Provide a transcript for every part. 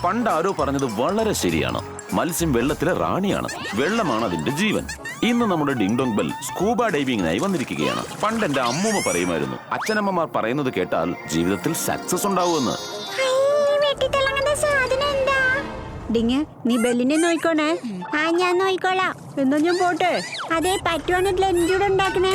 പണ്ട് ആരോ പറഞ്ഞത് വളരെ ശരിയാണ്. മത്സ്യം വെള്ളത്തിലെ റാണിയാണ്. വെള്ളമാണ് അതിന്റെ ജീവൻ. ഇന്ന് നമ്മുടെ ഡിങ് ഡോങ് ബെൽ സ്കൂബ ഡൈവിംഗിനായി വന്നിരിക്കുകയാണ്. പണ്ട് എന്റെ അമ്മൂമ്മ പറയുമായിരുന്നു, അച്ഛനമ്മമാർ പറയുന്നത് കേട്ടാൽ ജീവിതത്തിൽ സക്സസ് ഉണ്ടാവുമെന്ന്. ഡിങ്, നീ ബെല്ലിനെ നോയിക്കോണേ. ആ, ഞാൻ നോയിക്കോളാം. എന്നാ ഞാൻ പോട്ടെ. അതെ, പറ്റുവാണെങ്കിൽ എന്നോട് ഉണ്ടാക്കണേ.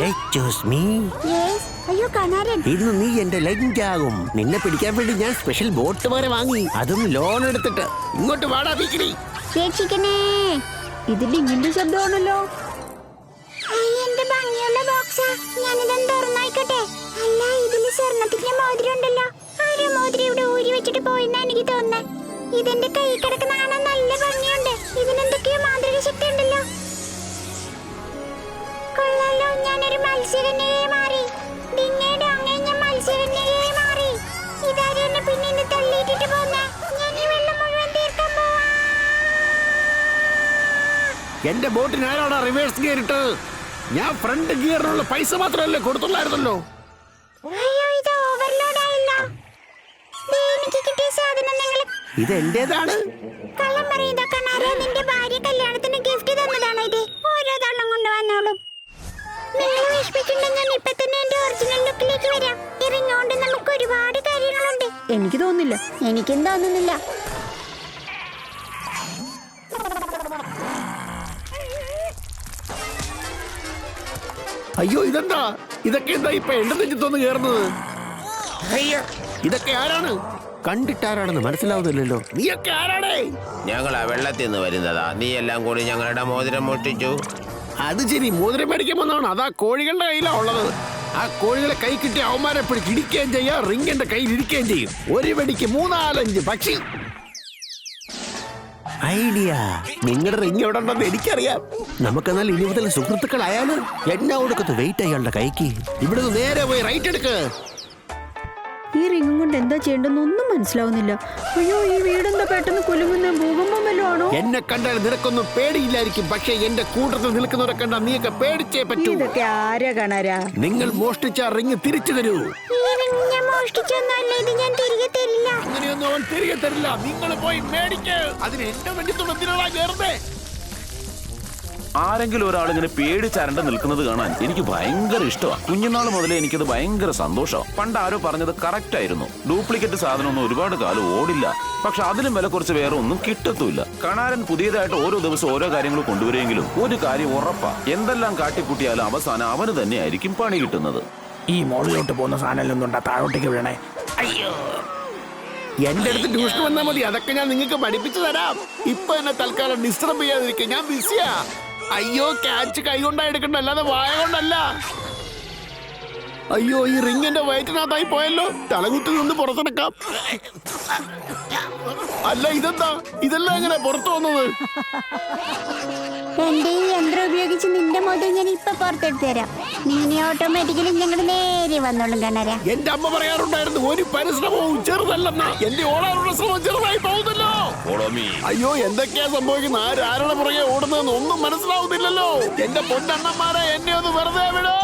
അയ്യോ കണാരൻ, ഇന്ന് നീ എന്റെ ലഞ്ചാകും. നിന്നെ പിടിക്കാൻ വേണ്ടി ഞാൻ സ്പെഷ്യൽ ബോട്ട് വരെ വാങ്ങി, അതും ലോൺ എടുത്തിട്ട്. ഇങ്ങോട്ട് വാടാ ബീക്കിനി. രക്ഷിക്കണേ. ഇത് ഡിങ്ങിന്റെ ശബ്ദമാണല്ലോ. എന്റെ ഭംഗിയുള്ള ബോക്സാ. ഞാനിതൊന്ന് തുറന്നായിക്കോട്ടെ. അല്ല, ഇതില് സ്വർണത്തിന്റെ മോതിരം ഉണ്ടല്ലോ. ആരോ മോതിരം ഇവിടെ ഊരി വെച്ചിട്ട് പോയെന്നാ എനിക്ക് തോന്നുന്നേ. ഇതെന്റെ കൈ കിടക്കുന്ന കാണാൻ നല്ല ഭംഗിയുണ്ട്. ഇതിനെന്തൊക്കെയോ മാന്ത്രിക ശക്തി ഉണ്ടല്ലോ. കൊള്ളാലോ, ഞാനൊരു മത്സ്യകന്യകയായി മാറി. ഡിങ്ങേ ഡോങ്ങേ, ഞാൻ മത്സ്യകന്യകയായി മാറി. ഇതാരും എന്നെ പിന്നെ തള്ളിയിട്ടിട്ട് പോന്നെ. ഞാൻ ഈ വെള്ളം മുഴുവൻ തീർക്കാൻ പോവാ. എന്റെ ബോട്ടിന് ആരാണ് റിവേഴ്സ് ഗിയർ ഇട്ടത്? ഞാൻ ഫ്രണ്ട് ഗിയറിനുള്ള പൈസ മാത്രമല്ലേ കൊടുത്തുള്ളായിരുന്നല്ലോ. അയ്യോ, ഇത് ഓവർലോഡ് ആയില്ല. എനിക്ക് കിട്ടിയ സാധനം നിങ്ങൾ ഇത് എന്റേതാണ്. കള്ളം പറയുന്ന കണാരെ, നിന്റെ ഭാര്യ കല്യാണത്തിന് ഗിഫ്റ്റ് തന്നതാണോ ഇത്? ഓരോ തള്ളം കൊണ്ടുവന്നോളും. നിങ്ങൾ വിഷമിക്കണ്ട, ഞാൻ ഇപ്പൊ തന്നെ എന്റെ ഒറിജിനൽ ലുക്കിലേക്ക് വരാം. ഇറങ്ങോണ്ട് നമുക്ക് ഒരുപാട് കാര്യങ്ങളുണ്ട്. എനിക്ക് തോന്നുന്നില്ല. എനിക്കും തോന്നുന്നില്ല. അയ്യോ, ഇതെന്താ? ഇതൊക്കെ എന്താ ഇപ്പൊ എന്റെ നെഞ്ചത്തൊന്ന് കയറുന്നത്? ഇതൊക്കെ ആരാണ്? കണ്ടിട്ടാരാണെന്ന് മനസ്സിലാവുന്നില്ലല്ലോ. നീയൊക്കെ ആരാണേ? ഞങ്ങളാ വെള്ളത്തിൽ നിന്ന് വരുന്നതാ. നീ എല്ലാം കൂടി ഞങ്ങളുടെ മോതിരം മോഷ്ടിച്ചു. അത് ശരി, മോതിരം മേടിക്കാൻ വന്നതാണ്. അതാ കോഴികളുടെ കയ്യിലാ ഉള്ളത്. ആ കോഴികളെ കൈ കിട്ടി അവന്മാരെ പിടിച്ചിടിക്കുകയും ചെയ്യാം, റിംഗ് എന്റെ കയ്യിൽ ഇരിക്കുകയും ചെയ്യും. ഒരു വെടിക്ക് 3-4-5 പക്ഷി. ഐഡിയ. നിങ്ങളുടെ റിംഗ് എവിടെ ഉണ്ടെന്ന് എനിക്കറിയാം. നമുക്കെന്നാൽ ഇനി മുതൽ സുഹൃത്തുക്കളായാലും. എണ്ണ കൊടുക്കത്ത് വെയിറ്റ് അയാളുടെ കൈക്ക്. ഇവിടുന്ന് നേരെ പോയി റൈറ്റ് എടുക്ക്. ഈ റിങ്ങും കൊണ്ട് എന്താ ചെയ്യേണ്ടെന്ന് ഒന്നും മനസ്സിലാവുന്നില്ല. അയ്യോ, ഈ വീടെന്താ പെട്ടെന്ന് കുലുങ്ങുന്ന? ഭൂകമ്പം വല്ലതും ആണോ? എന്നെ കണ്ടാൽ നിനക്കൊന്നും പേടിയില്ലായിരിക്കും, പക്ഷെ എന്റെ കൂട്ടത്തിൽ നിൽക്കുന്നവരെ കണ്ടാൽ നീയൊക്കെ പേടിച്ചേ പറ്റൂ. ഇതൊക്കെ ആരാ കാണാരാ? നിങ്ങൾ മോഷ്ടിച്ച റിങ് തിരിച്ചു തരൂ. ഞാൻ മോഷ്ടിച്ചൊന്നുമല്ല, ഇത് ഞാൻ തിരികെ തരില്ല. അങ്ങനെയൊന്നും അവൻ തിരികെ തരില്ല. നിങ്ങൾ പോയി മേടിക്ക്. അതിന് എന്റെ വെടിത്തുള്ളതിനുള്ള ചേർന്നേ. ആരെങ്കിലും ഒരാൾ ഇങ്ങനെ പേടിച്ചരണ്ട് നിൽക്കുന്നത് കാണാൻ എനിക്ക് ഭയങ്കര ഇഷ്ടമാണ്. കുഞ്ഞുനാൾ മുതലേ എനിക്കത് ഭയങ്കര സന്തോഷം. പണ്ട് ആരോ പറഞ്ഞത് കറക്റ്റ് ആയിരുന്നു. ഡ്യൂപ്ലിക്കേറ്റ് സാധനമൊന്നും ഒരുപാട് കാലം ഓടില്ല, പക്ഷെ അതിലും വില കുറച്ച് വേറെ ഒന്നും കിട്ടത്തുമില്ല. കണാരൻ പുതിയതായിട്ട് ഓരോ ദിവസം ഓരോ കാര്യങ്ങൾ കൊണ്ടുവരുമെങ്കിലും ഒരു കാര്യം ഉറപ്പാ, എന്തെല്ലാം കാട്ടിക്കൂട്ടിയാലും അവസാനം അവന് തന്നെയായിരിക്കും പണി കിട്ടുന്നത്. ഈ മോളിലോട്ട് പോകുന്ന സാധനം ഒന്നും താഴോട്ടേക്ക് വീണേ. അയ്യോ, എന്റെ അടുത്ത് ട്യൂഷൻ വന്നാൽ മതി, അതൊക്കെ ഞാൻ നിങ്ങൾക്ക് പഠിപ്പിച്ചു തരാം. ഇപ്പൊ എന്നെ തൽക്കാലം ഡിസ്റ്റർബ് ചെയ്യാതിരിക്കും, ഞാൻ ബിസിയാ. അയ്യോ, ക്യാച്ച് കൈ കൊണ്ടാ എടുക്കണ്ട, അല്ലാതെ വായ കൊണ്ടല്ല. അയ്യോ, ഈ റിംഗ് എന്റെ വയറ്റിനകത്തായി പോയല്ലോ. തലകുത്തി നിന്ന് പുറത്തെടുക്കാം. അല്ല, ഇതെന്താ? ഇതെല്ലാം എങ്ങനെ പുറത്തു വന്നത്? എന്റെ ഈ യന്ത്രം ഉപയോഗിച്ച് നിന്റെ മോതിരം ഞാൻ ഇപ്പൊ പുറത്തെടുത്ത് തരാം. നീ ഓട്ടോമാറ്റിക്കലി ഞങ്ങൾ നേരെ വന്നോളും കണാര. എന്റെ അമ്മ പറയാറുണ്ടായിരുന്നു, ഒരു പരിശ്രമവും ചെറുതല്ലെന്ന്. എന്റെ ഓടാനുള്ള ശ്രമം ചെറുതായി പോകുന്നല്ലോ. അയ്യോ, എന്തൊക്കെയാ സംഭവിക്കുന്നത്? ആരാരുടെ പുറകെ ഓടുന്നതെന്ന് ഒന്നും മനസ്സിലാവുന്നില്ലല്ലോ. എന്റെ പൊന്നണ്ണന്മാരെ, എന്നെ ഒന്ന് വെറുതെ വിടോ.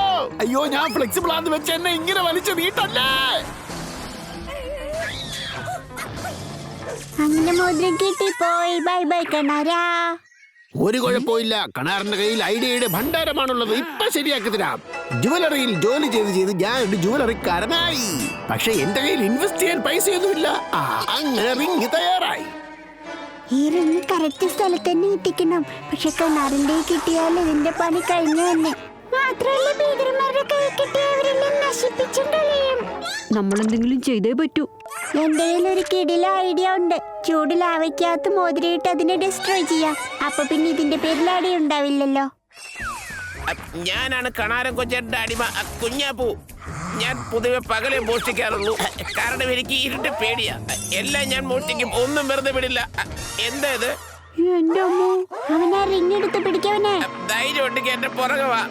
അയ്യോ, ഞാൻ ഫ്ലെക്സിബിൾ ആണെന്ന് വെച്ച് എന്നെ ഇങ്ങനെ വലിച്ചു നീട്ടല്ലേ. അങ്ങനെ മോതിരം കിട്ടി പോയി. ബൈ ബൈ കണാരാ. ഒരു കുഴപ്പമില്ല, കണാറിന്റെ കയ്യിൽ ഐഡിയയുടെ ഭണ്ഡാരമാണുള്ളത്. ഇപ്പൊ ശരിയാക്കി തരാം. ജുവലറിയിൽ ജോലി ചെയ്ത് ഞാൻ ഒരു ജുവലറിക്കാരനായി. പക്ഷെ എന്റെ കയ്യിൽ ഇൻവെസ്റ്റ് ചെയ്യാൻ പൈസയൊന്നുമില്ല. അങ്ങനെ റിംഗ് തയ്യാറായി. ഈ റിംഗ് കറക്റ്റ് സ്ഥലത്ത് തന്നെ എത്തിക്കണം. പക്ഷെ കണാറിന്റെ കിട്ടിയാൽ ഇതിന്റെ പണി കഴിഞ്ഞു തന്നെ. മാത്രമല്ല, ഭീകരന്മാരുടെ കൈ കിട്ടിയവരെല്ലാം നശിപ്പിച്ചും കളയും. നമ്മളെന്തെങ്കിലും ചെയ്തേ പറ്റൂ. എന്റെ കയ്യിൽ ഒരു കിടില ഐഡിയ ഉണ്ട്. ചൂടിൽ ആവയ്ക്കകത്ത് മോതിരയിട്ട് അതിനെ ഡിസ്ട്രോയ് ചെയ്യാം. അപ്പൊ പിന്നെ ഇതിന്റെ പേരിൽ അടി ഉണ്ടാവില്ലല്ലോ. ഞാനാണ് കണാരൻ കൊച്ചേട്ടന്റെ അടിമ കുഞ്ഞാപ്പൂ. ഞാൻ പൊതുവെ പകലെ മോഷ്ടിക്കാറുള്ളൂ, കാരണം എനിക്ക് ഇരുട്ട് പേടിയാ. എല്ലാം ഞാൻ മോഷ്ടിക്കും, ഒന്നും വെറുതെ വിടില്ല. എന്താ ഇത്? എന്റെ അമ്മോ, അവനാ റിംഗ് എടുത്ത് പിടിക്കവനെ. ധൈര്യം ഉണ്ടെങ്കിൽ എന്റെ പുറകെ വാ.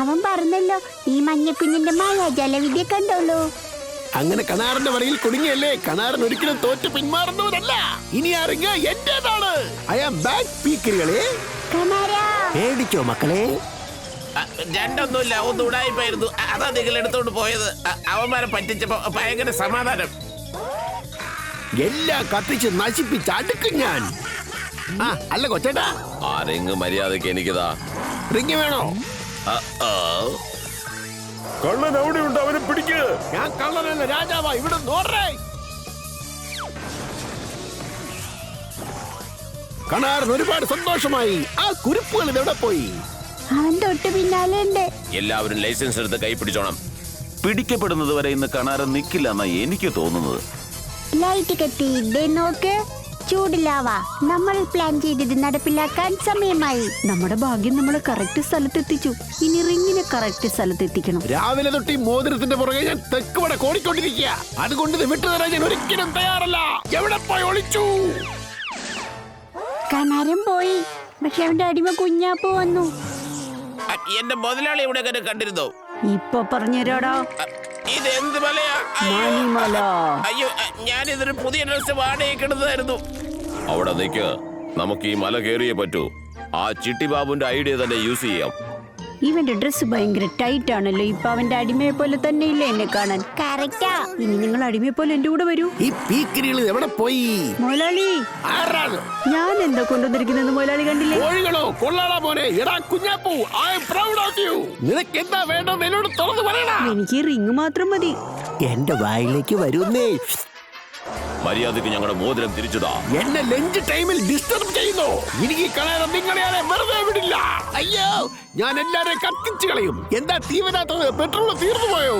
അവൻ പറഞ്ഞല്ലോ, ഈ മഞ്ഞക്കുഞ്ഞിന്റെ മായാജാലവിദ്യ കണ്ടോളൂ. അങ്ങനെ കണാറിന്റെ വരയിൽ കുടുങ്ങിയല്ലേ. കണാരൻ ഒരിക്കലും തോറ്റ് പിന്മാറുന്നവരല്ല. ഇനി ആ റിംഗ് എന്റേതാണ്. I am back. പീക്കറികളെ പേടിച്ചോ മക്കളെ? രണ്ടൊന്നുമില്ല, ഒന്ന് ഉടായിപ്പായിരുന്നു. അതാ നിങ്ങൾ എടുത്തോണ്ട് പോയത്. അവന്മാരെ പറ്റിച്ചപ്പോ ഭയങ്കര സമാധാനം. എല്ലാം കത്തിച്ച് നശിപ്പിച്ച് അടുക്കും ഞാൻ. ആ അല്ല കൊച്ചേട്ടാ, ആ റിങ് മര്യാദക്ക് എനിക്കിതാ. റിങ് വേണോ? കള്ളൻ അവിടെ ഉണ്ട്, അവനെ പിടിക്ക്. ഞാൻ കള്ളനല്ല, രാജാവാ. ഇവിടെ നോറേ. കണാരൻ ഒരുപാട് സന്തോഷമായി. ആ കുരിപ്പുകൾ ഇതെവിടെ പോയി? അവൻ തൊട്ട് പിന്നാലെ ഉണ്ട്. എല്ലാവരും ലൈസൻസ് എടുത്ത് കൈ പിടിച്ചോണം. പിടിക്കപ്പെടുന്നത് വരെ ഇന്ന് കണാരൻ നിൽക്കില്ല എന്നാ എനിക്ക് തോന്നുന്നത്. ലൈറ്റ് കത്തി ദേ നോക്ക്. ചൂടിലാവാ. നമ്മൾ പ്ലാൻ ചെയ്തത് നടപ്പിലാക്കാൻ സമയമായി. നമ്മുടെ ഭാഗ്യം നമ്മളെ കറക്റ്റ് സ്ഥലത്തെത്തിച്ചു. ഇനി റിങ്ങിനെ കറക്റ്റ് സ്ഥലത്തെത്തിക്കണം. രാവിലെ തൊട്ട് ഈ മോതിരത്തിന്റെ പുറകെ ഞാൻ തെക്ക് വട ഓടിക്കൊണ്ടിരിക്കുക. അതുകൊണ്ട് ഇത് വിട്ടുതരാൻ ഞാൻ ഒരിക്കലും തയ്യാറല്ല. എവിടെ പോയി ഒളിച്ചു? കണാരൻ പോയി. പക്ഷെ അവന്റെ അടിമ കുഞ്ഞാപ്പ് വന്നു. എന്റെ മുതലാളി ഇവിടെ കണ്ടിരുന്നോ? ഇപ്പൊ പറഞ്ഞുതരാടാ. ഇത് എന്ത് മലയാ? മണിമല. അയ്യോ, ഞാനിതൊരു പുതിയ ഡ്രസ് വാടകയ്ക്ക് എടുത്തതായിരുന്നു. അവിടെ നിൽക്ക്, നമുക്ക് ഈ മല കയറിയേ പറ്റൂ. ആ ചിട്ടിബാബുന്റെ ഐഡിയ തന്നെ യൂസ് ചെയ്യാം. ഇവന്റെ ഡ്രസ് ഭയങ്കര ടൈറ്റ് ആണല്ലോ. ഇപ്പൊ അവന്റെ അടിമയെ പോലെ തന്നെ ഇല്ലേ എന്നെ കാണാൻ? കറക്റ്റാ. ഇനി നിങ്ങൾ അടിമയെ പോലെ എന്റെ കൂടെ വരൂ. ഈ പീക്കിരികൾ എവിടെ പോയി? മുതലാളി, ആരാണ്? ഞാൻ എന്താ കൊണ്ടുവന്നിരിക്കുന്നത് മുതലാളി കണ്ടില്ലേ? കോഴികളോ കൊള്ളാടാ മോനെ. എടാ Kunjappu, I am proud of you. നിനക്ക് എന്താ വേണ്ടത് എന്നോട് തുറന്നു പറയടാ. എനിക്ക് റിങ് മാത്രം മതി. എന്റെ വായിലേക്ക് വരുന്നേ. മര്യാദക്ക് ഞങ്ങളുടെ മോതിരം തിരിച്ചതാ. എന്നെ ലഞ്ച് ടൈമിൽ ഡിസ്റ്റർബ് ചെയ്യുന്നു. എനിക്ക് കളയാൻ നിങ്ങളെ വെറുതെ വിടില്ല. അയ്യോ, ഞാൻ എല്ലാരെയും കത്തിച്ചു കളയും. എന്താ തീവരാത്തത്? പെട്രോൾ തീർന്നു പോയോ?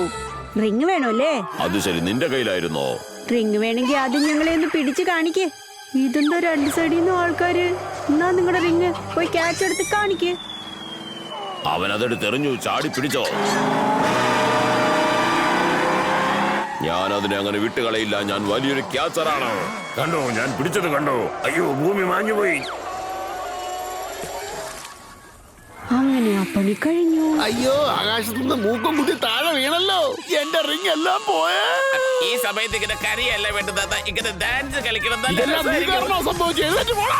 റിങ് വേണോ അല്ലേ? അത് ശരി, നിന്റെ കയ്യിലായിരുന്നോ? റിങ് വേണമെങ്കിൽ ആദ്യം ഞങ്ങളെ ഒന്ന് പിടിച്ച് കാണിക്കേ. ഇതെന്താ രണ്ട് സൈഡിൽ നിന്നും ആൾക്കാര്? എന്നാ നിങ്ങളുടെ റിങ് പോയി ക്യാച്ച് എടുത്ത് കാണിക്കേ. അവൻ അതെടുത്തെറിഞ്ഞു. ചാടി പിടിച്ചോ? ഞാൻ അതിനെ അങ്ങനെ വിട്ടുകളയില്ല. ഞാൻ വലിയൊരു ക്യാച്ചറാണ്. കണ്ടോ, ഞാൻ പിടിച്ചത് കണ്ടോ? അയ്യോ, ഭൂമി മാഞ്ഞുപോയി. അങ്ങനെ ആ പണി കഴിഞ്ഞു. അയ്യോ, ആകാശത്തുനിന്ന് മൂക്കം കുത്തി താഴെ വീണല്ലോ. എന്റെ റിങ് എല്ലാം പോയേ. ഈ സമയത്ത് ഇങ്ങനെ കരയല്ല വേണ്ടത്, ഇങ്ങനെ ഡാൻസ് കളിക്കണം. നല്ല ഇതെല്ലാം നീ രസമായിരിക്കും. കാരണമാ സംഭവിച്ചത്. എഴുന്നേറ്റ് പോടാ.